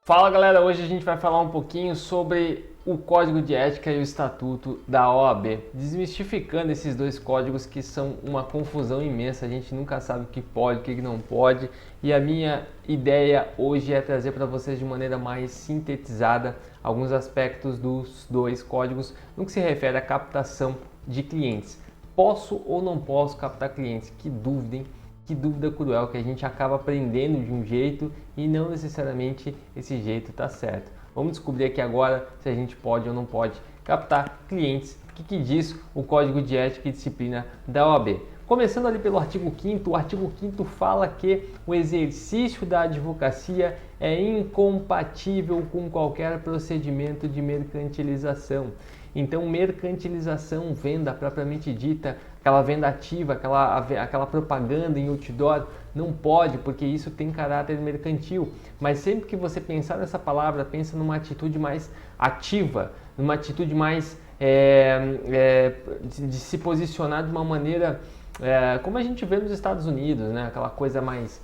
Fala galera, hoje a gente vai falar um pouquinho sobre o Código de Ética e o Estatuto da OAB, desmistificando esses dois códigos que são uma confusão imensa, a gente nunca sabe o que pode, o que não pode, e a minha ideia hoje é trazer para vocês de maneira mais sintetizada alguns aspectos dos dois códigos no que se refere à captação de clientes. Posso ou não posso captar clientes? Que dúvida, hein? Que dúvida cruel, que a gente acaba aprendendo de um jeito e não necessariamente esse jeito está certo. Vamos descobrir aqui agora se a gente pode ou não pode captar clientes. O que diz o Código de Ética e Disciplina da OAB? Começando ali pelo artigo 5º, o artigo 5º fala que o exercício da advocacia é incompatível com qualquer procedimento de mercantilização. Então, mercantilização, venda propriamente dita, aquela venda ativa, aquela propaganda em outdoor, não pode, porque isso tem caráter mercantil. Mas sempre que você pensar nessa palavra, pensa numa atitude mais ativa, numa atitude mais de se posicionar de uma maneira como a gente vê nos Estados Unidos, né? Aquela coisa mais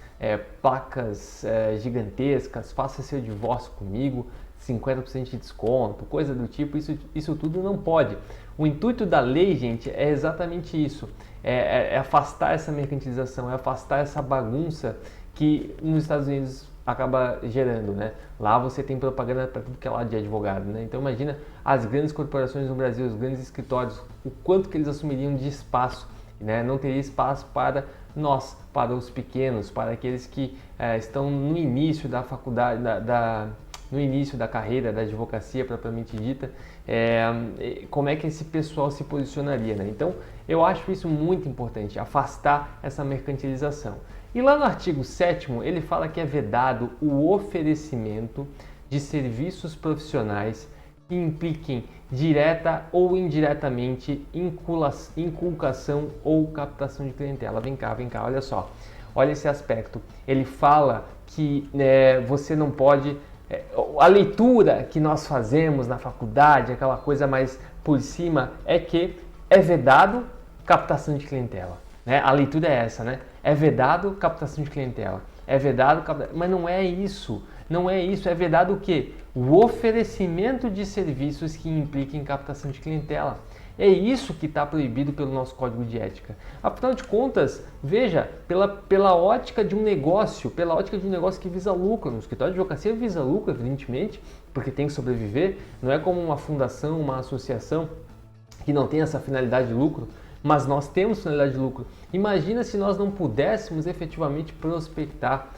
placas gigantescas, faça seu divórcio comigo, 50% de desconto, coisa do tipo, isso tudo não pode. O intuito da lei, gente, é exatamente isso, é afastar essa mercantilização, é afastar essa bagunça que nos Estados Unidos acaba gerando, né? Lá você tem propaganda para tudo que é lado de advogado, né? Então imagina as grandes corporações no Brasil, os grandes escritórios, o quanto que eles assumiriam de espaço, né? Não teria espaço para nós, para os pequenos, para aqueles que estão no início da faculdade, no início da carreira da advocacia propriamente dita, como é que esse pessoal se posicionaria, né? Então, eu acho isso muito importante, afastar essa mercantilização. E lá no artigo 7º, ele fala que é vedado o oferecimento de serviços profissionais que impliquem direta ou indiretamente inculcação ou captação de clientela. Vem cá, olha só. Olha esse aspecto. Ele fala que você não pode... a leitura que nós fazemos na faculdade, aquela coisa mais por cima, é que é vedado captação de clientela. Né? A leitura é essa, né? É vedado captação de clientela. É vedado captação... Mas não é isso. Não é isso. É vedado o quê? O oferecimento de serviços que impliquem captação de clientela. É isso que está proibido pelo nosso Código de Ética. Afinal de contas, veja, pela ótica de um negócio, pela ótica de um negócio que visa lucro. No escritório de advocacia visa lucro, evidentemente, porque tem que sobreviver. Não é como uma fundação, uma associação que não tem essa finalidade de lucro, mas nós temos finalidade de lucro. Imagina se nós não pudéssemos efetivamente prospectar,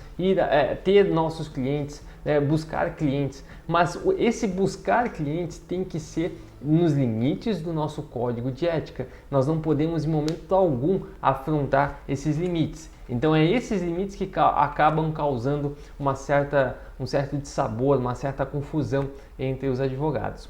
ter nossos clientes, buscar clientes. Mas esse buscar clientes tem que ser nos limites do nosso Código de Ética. Nós não podemos em momento algum afrontar esses limites. Então é esses limites que acabam causando um certo dissabor, uma certa confusão entre os advogados.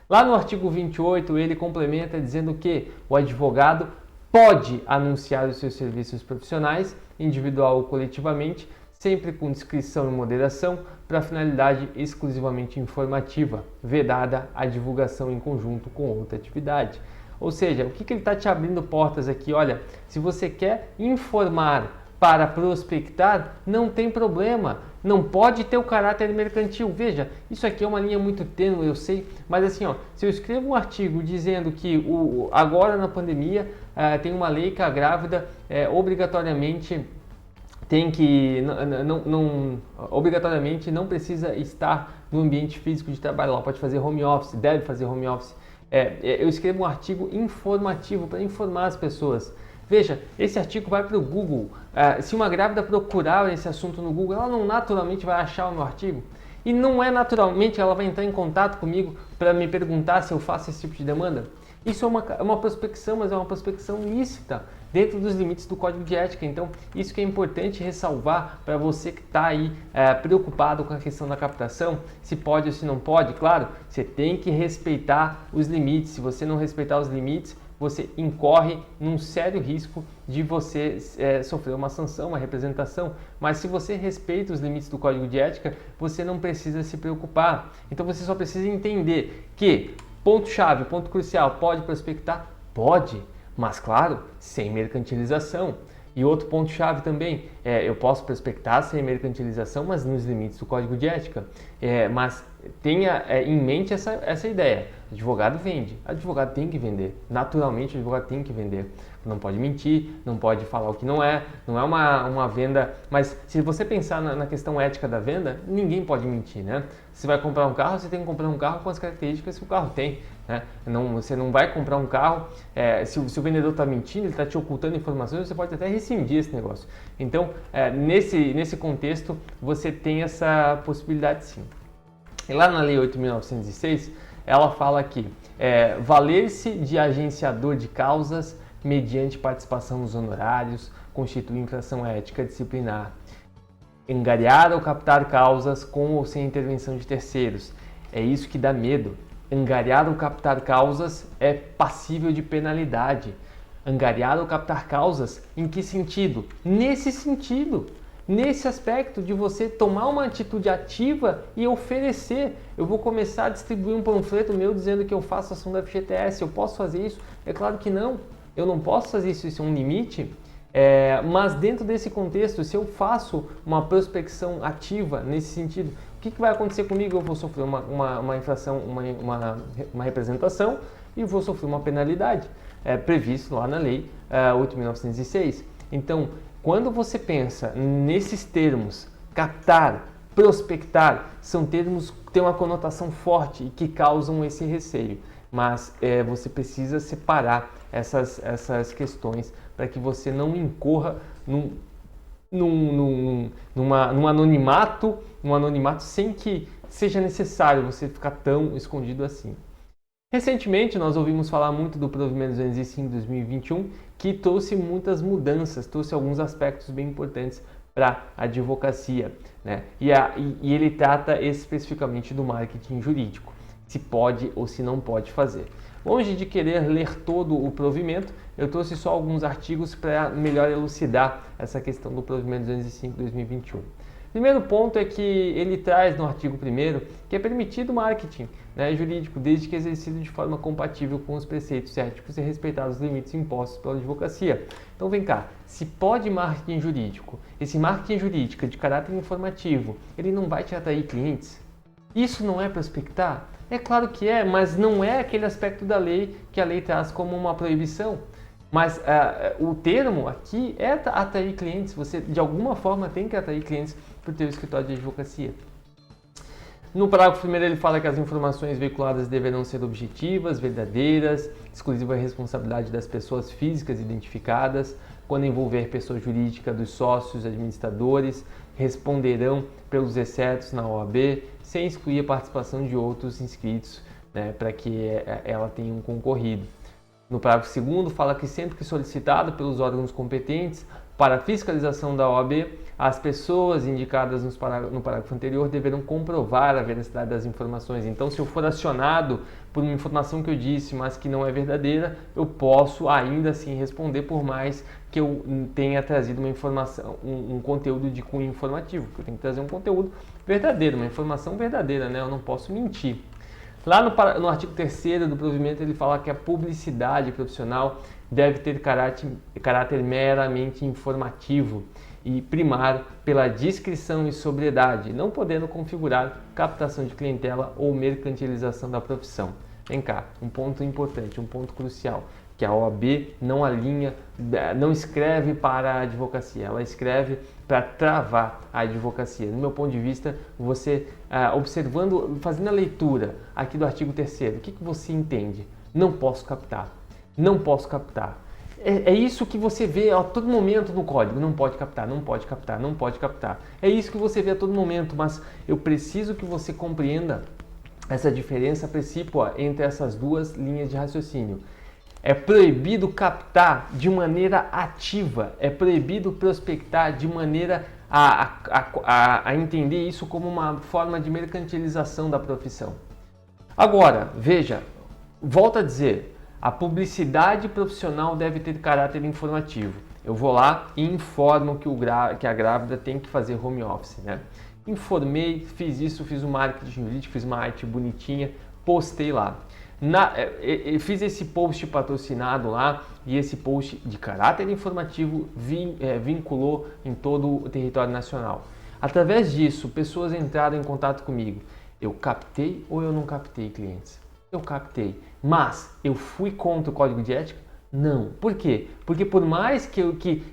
Lá no artigo 28, ele complementa dizendo que o advogado pode anunciar os seus serviços profissionais, individual ou coletivamente, sempre com discrição e moderação, para finalidade exclusivamente informativa, vedada a divulgação em conjunto com outra atividade. Ou seja, o que ele está te abrindo portas aqui? Olha, se você quer informar para prospectar, não tem problema, não pode ter o caráter mercantil. Veja, isso aqui é uma linha muito tênue, eu sei, mas assim, se eu escrevo um artigo dizendo que agora na pandemia tem uma lei que a grávida obrigatoriamente tem que obrigatoriamente não precisa estar no ambiente físico de trabalho, ela pode fazer home office, deve fazer home office. Eu escrevo um artigo informativo para informar as pessoas. Veja, esse artigo vai para o Google. Se uma grávida procurar esse assunto no Google, ela não naturalmente vai achar o meu artigo. E não é naturalmente ela vai entrar em contato comigo para me perguntar se eu faço esse tipo de demanda. Isso é uma prospecção, mas é uma prospecção lícita, dentro dos limites do Código de Ética. Então, isso que é importante ressalvar para você que está aí preocupado com a questão da captação, se pode ou se não pode. Claro, você tem que respeitar os limites. Se você não respeitar os limites, você incorre num sério risco de você sofrer uma sanção, uma representação. Mas se você respeita os limites do Código de Ética, você não precisa se preocupar. Então você só precisa entender que, ponto-chave, ponto crucial, pode prospectar? Pode, mas claro, sem mercantilização. E outro ponto-chave também, eu posso prospectar sem mercantilização, mas nos limites do código de ética. Mas tenha em mente essa ideia. Advogado vende, advogado tem que vender. Naturalmente, o advogado tem que vender. Não pode mentir, não pode falar o que não é uma venda. Mas se você pensar na questão ética da venda, ninguém pode mentir, né? Se vai comprar um carro, você tem que comprar um carro com as características que o carro tem. Né? Você não vai comprar um carro, se o vendedor está mentindo, ele está te ocultando informações, você pode até rescindir esse negócio. Então, nesse contexto, você tem essa possibilidade sim. E lá na Lei 8.906, ela fala que valer-se de agenciador de causas mediante participação nos honorários constitui infração ética disciplinar. Angariar ou captar causas com ou sem intervenção de terceiros. É isso que dá medo. Angariar ou captar causas é passível de penalidade. Angariar ou captar causas, em que sentido? Nesse sentido, nesse aspecto de você tomar uma atitude ativa e oferecer. Eu vou começar a distribuir um panfleto meu dizendo que eu faço ação da FGTS, eu posso fazer isso? É claro que não, eu não posso fazer isso, isso é um limite. Mas dentro desse contexto, se eu faço uma prospecção ativa nesse sentido, o que vai acontecer comigo? Eu vou sofrer uma infração, uma representação e vou sofrer uma penalidade, previsto lá na Lei 8.906. Então, quando você pensa nesses termos, captar, prospectar, são termos que têm uma conotação forte e que causam esse receio. Mas você precisa separar essas questões para que você não incorra num anonimato sem que seja necessário você ficar tão escondido assim. Recentemente, nós ouvimos falar muito do Provimento 205 de 2021, que trouxe muitas mudanças, trouxe alguns aspectos bem importantes para a advocacia, né? E ele trata especificamente do marketing jurídico, se pode ou se não pode fazer. Longe de querer ler todo o provimento, eu trouxe só alguns artigos para melhor elucidar essa questão do Provimento 205 de 2021. Primeiro ponto é que ele traz no artigo 1º que é permitido marketing, né, jurídico, desde que exercido de forma compatível com os preceitos éticos e respeitados os limites impostos pela advocacia. Então vem cá, se pode marketing jurídico, esse marketing jurídico de caráter informativo, ele não vai te atrair clientes? Isso não é prospectar? É claro que é, mas não é aquele aspecto da lei que a lei traz como uma proibição. Mas o termo aqui é atrair clientes, você de alguma forma tem que atrair clientes para o teu escritório de advocacia. No parágrafo 1º ele fala que as informações veiculadas deverão ser objetivas, verdadeiras, exclusiva responsabilidade das pessoas físicas identificadas, quando envolver pessoa jurídica dos sócios, administradores, responderão pelos excetos na OAB, sem excluir a participação de outros inscritos, né, para que ela tenha um concorrido. No parágrafo 2º fala que sempre que solicitado pelos órgãos competentes para a fiscalização da OAB, as pessoas indicadas no parágrafo anterior deverão comprovar a veracidade das informações. Então, se eu for acionado por uma informação que eu disse, mas que não é verdadeira, eu posso ainda assim responder, por mais que eu tenha trazido uma informação, um conteúdo de cunho informativo. Eu tenho que trazer um conteúdo verdadeiro, uma informação verdadeira, né? Eu não posso mentir. Lá no artigo 3º do provimento ele fala que a publicidade profissional deve ter caráter meramente informativo e primar pela discrição e sobriedade, não podendo configurar captação de clientela ou mercantilização da profissão. Vem cá, um ponto importante, um ponto crucial, que a OAB não alinha, não escreve para a advocacia, ela escreve para travar a advocacia. No meu ponto de vista, você observando, fazendo a leitura aqui do artigo 3º, o que você entende? Não posso captar, não posso captar. É isso que você vê a todo momento no código, não pode captar, não pode captar, não pode captar. É isso que você vê a todo momento, mas eu preciso que você compreenda essa diferença precípua entre essas duas linhas de raciocínio. É proibido captar de maneira ativa, é proibido prospectar de maneira a entender isso como uma forma de mercantilização da profissão. Agora, veja, volto a dizer, a publicidade profissional deve ter caráter informativo. Eu vou lá e informo que a grávida tem que fazer home office, né? Informei, fiz isso, fiz o marketing jurídico, fiz uma arte bonitinha, postei lá. Fiz esse post patrocinado lá e esse post de caráter informativo vinculou em todo o território nacional. Através disso, pessoas entraram em contato comigo. Eu captei ou eu não captei clientes? Eu captei, mas eu fui contra o código de ética? Não. Por quê? Porque por mais que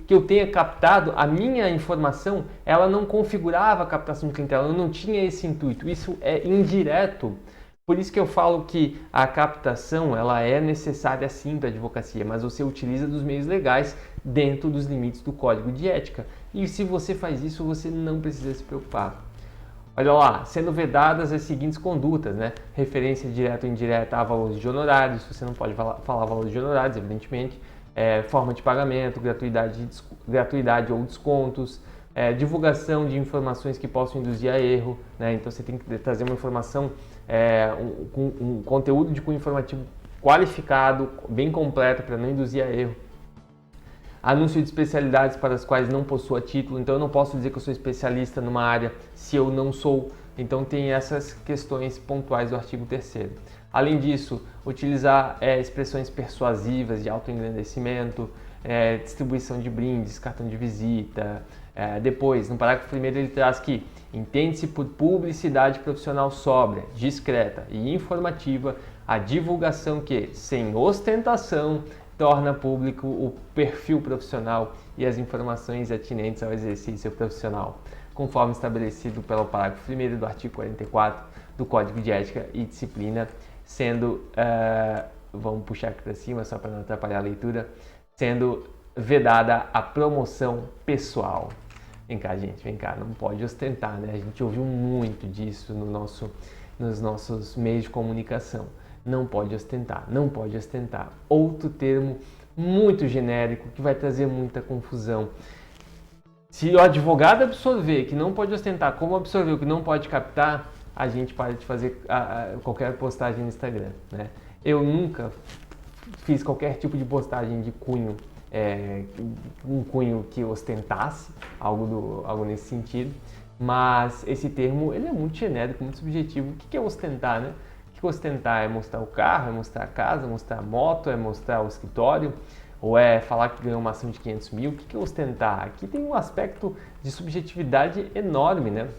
eu tenha captado, a minha informação, ela não configurava a captação de clientela, eu não tinha esse intuito. Isso é indireto. Por isso que eu falo que a captação, ela é necessária sim para a advocacia, mas você utiliza dos meios legais dentro dos limites do código de ética. E se você faz isso, você não precisa se preocupar. Olha lá, sendo vedadas as seguintes condutas, né? Referência direta ou indireta a valores de honorários, você não pode falar valores de honorários, evidentemente, forma de pagamento, gratuidade ou descontos, divulgação de informações que possam induzir a erro, né? Então você tem que trazer uma informação, um conteúdo de cunho informativo qualificado, bem completo para não induzir a erro. Anúncio de especialidades para as quais não possua título, então eu não posso dizer que eu sou especialista numa área se eu não sou. Então tem essas questões pontuais do artigo 3º. Além disso, utilizar expressões persuasivas de autoengrandecimento, distribuição de brindes, cartão de visita. Depois, no parágrafo 1º, ele traz que entende-se por publicidade profissional sóbria, discreta e informativa a divulgação que, sem ostentação, torna público o perfil profissional e as informações atinentes ao exercício profissional, conforme estabelecido pelo parágrafo 1º do artigo 44 do Código de Ética e Disciplina, sendo, vamos puxar aqui para cima só para não atrapalhar a leitura, sendo vedada a promoção pessoal. Vem cá, gente, vem cá, não pode ostentar, né? A gente ouviu muito disso nos nossos meios de comunicação. Não pode ostentar, não pode ostentar. Outro termo muito genérico que vai trazer muita confusão. Se o advogado absorver que não pode ostentar, como absorver o que não pode captar, a gente para de fazer qualquer postagem no Instagram, né? Eu nunca fiz qualquer tipo de postagem de cunho, um cunho que ostentasse, algo nesse sentido, mas esse termo ele é muito genérico, muito subjetivo. O que é ostentar, né? Ostentar é mostrar o carro, é mostrar a casa, é mostrar a moto, é mostrar o escritório, ou é falar que ganhou uma ação de 500 mil. O que é ostentar? Aqui tem um aspecto de subjetividade enorme, né?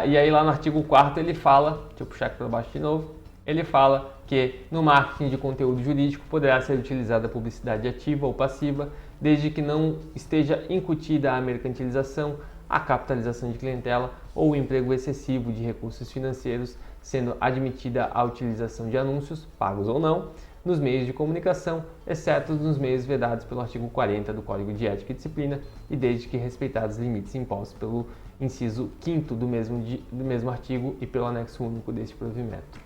E aí lá no artigo 4º ele fala, deixa eu puxar aqui para baixo de novo, ele fala que no marketing de conteúdo jurídico poderá ser utilizada a publicidade ativa ou passiva, desde que não esteja incutida a mercantilização, a capitalização de clientela ou o emprego excessivo de recursos financeiros, sendo admitida a utilização de anúncios, pagos ou não, nos meios de comunicação, exceto nos meios vedados pelo artigo 40 do Código de Ética e Disciplina e desde que respeitados os limites impostos pelo inciso 5º do mesmo artigo e pelo anexo único deste provimento.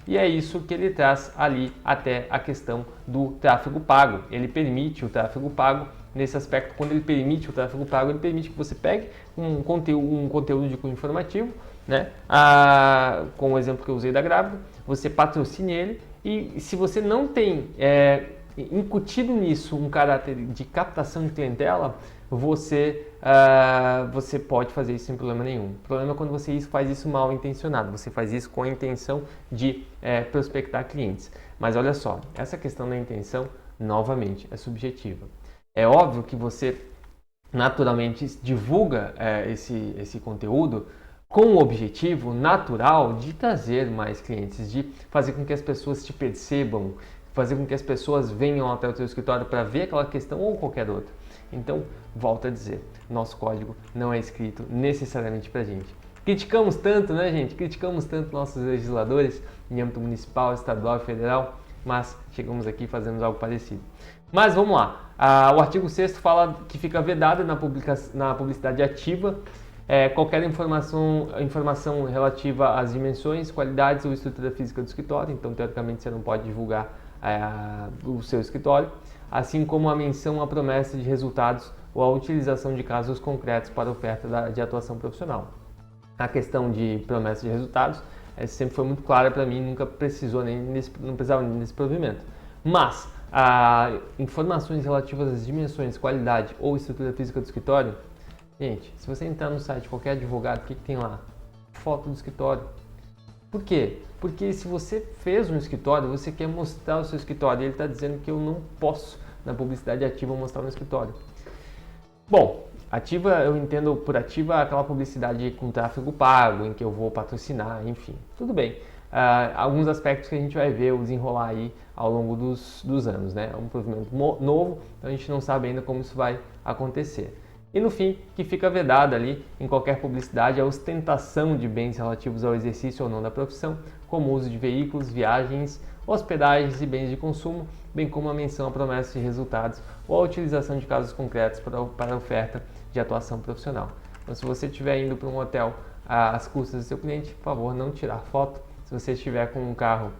E é isso que ele traz ali até a questão do tráfego pago. Ele permite o tráfego pago. Nesse aspecto, quando ele permite o tráfego pago, ele permite que você pegue um conteúdo de cunho informativo, né? Com o exemplo que eu usei da grávida, você patrocine ele e se você não tem incutido nisso um caráter de captação de clientela, você pode fazer isso sem problema nenhum. O problema é quando você faz isso mal intencionado, você faz isso com a intenção de prospectar clientes. Mas olha só, essa questão da intenção, novamente, é subjetiva. É óbvio que você naturalmente divulga esse conteúdo com o objetivo natural de trazer mais clientes, de fazer com que as pessoas te percebam, fazer com que as pessoas venham até o teu escritório para ver aquela questão ou qualquer outra. Então, volto a dizer, nosso código não é escrito necessariamente para a gente. Criticamos tanto, né, gente? Criticamos tanto nossos legisladores em âmbito municipal, estadual e federal, mas chegamos aqui e fazemos algo parecido. Mas vamos lá. O artigo 6º fala que fica vedada na publicidade ativa qualquer informação relativa às dimensões, qualidades ou estrutura física do escritório. Então, teoricamente, você não pode divulgar o seu escritório, assim como a menção à promessa de resultados ou a utilização de casos concretos para oferta de atuação profissional. A questão de promessa de resultados sempre foi muito clara para mim, não precisava nem nesse provimento. Mas informações relativas às dimensões, qualidade ou estrutura física do escritório, gente, se você entrar no site de qualquer advogado, o que tem lá? Foto do escritório. Por quê? Porque se você fez um escritório, você quer mostrar o seu escritório, e ele está dizendo que eu não posso, na publicidade ativa, mostrar no escritório. Bom, ativa, eu entendo por ativa aquela publicidade com tráfego pago, em que eu vou patrocinar, enfim, tudo bem. Alguns aspectos que a gente vai ver o desenrolar aí ao longo dos anos, né? É um provimento novo, então a gente não sabe ainda como isso vai acontecer. E no fim, que fica vedado ali em qualquer publicidade a ostentação de bens relativos ao exercício ou não da profissão, como o uso de veículos, viagens, hospedagens e bens de consumo, bem como a menção a promessas de resultados ou a utilização de casos concretos para a oferta de atuação profissional. Então, se você estiver indo para um hotel às custas do seu cliente, por favor, não tirar foto. Se você estiver com um carro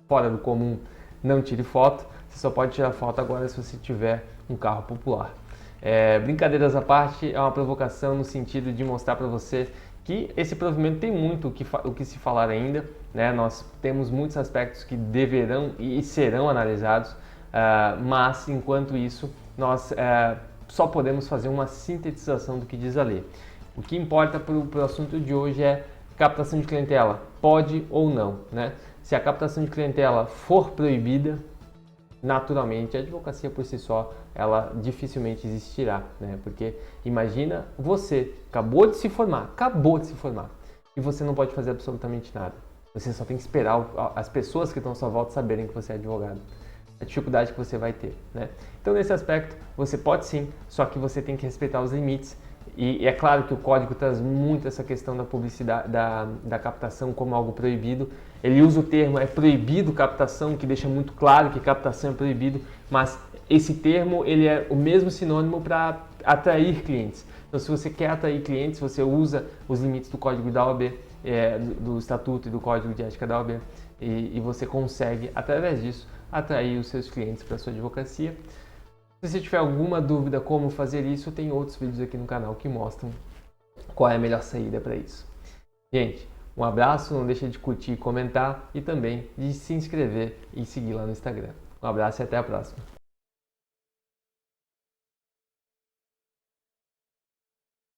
fora do comum, não tire foto. Você só pode tirar foto agora se você tiver um carro popular. Brincadeiras à parte, é uma provocação no sentido de mostrar para você que esse provimento tem muito o que se falar ainda, né? Nós temos muitos aspectos que deverão e serão analisados, mas enquanto isso nós só podemos fazer uma sintetização do que diz a lei. O que importa para o assunto de hoje é captação de clientela, pode ou não, né? Se a captação de clientela for proibida, naturalmente a advocacia por si só ela dificilmente existirá, né? Porque imagina você acabou de se formar e você não pode fazer absolutamente nada. Você só tem que esperar as pessoas que estão à sua volta saberem que você é advogado. A dificuldade que você vai ter, né? Então nesse aspecto você pode sim, só que você tem que respeitar os limites. E é claro que o código traz muito essa questão da publicidade, da captação como algo proibido. Ele usa o termo é proibido captação, que deixa muito claro que captação é proibido, mas esse termo ele é o mesmo sinônimo para atrair clientes. Então se você quer atrair clientes, você usa os limites do código da OAB, do estatuto e do código de ética da OAB, e você consegue, através disso, atrair os seus clientes para a sua advocacia. Se você tiver alguma dúvida como fazer isso, tem outros vídeos aqui no canal que mostram qual é a melhor saída para isso. Gente, um abraço, não deixe de curtir e comentar e também de se inscrever e seguir lá no Instagram. Um abraço e até a próxima.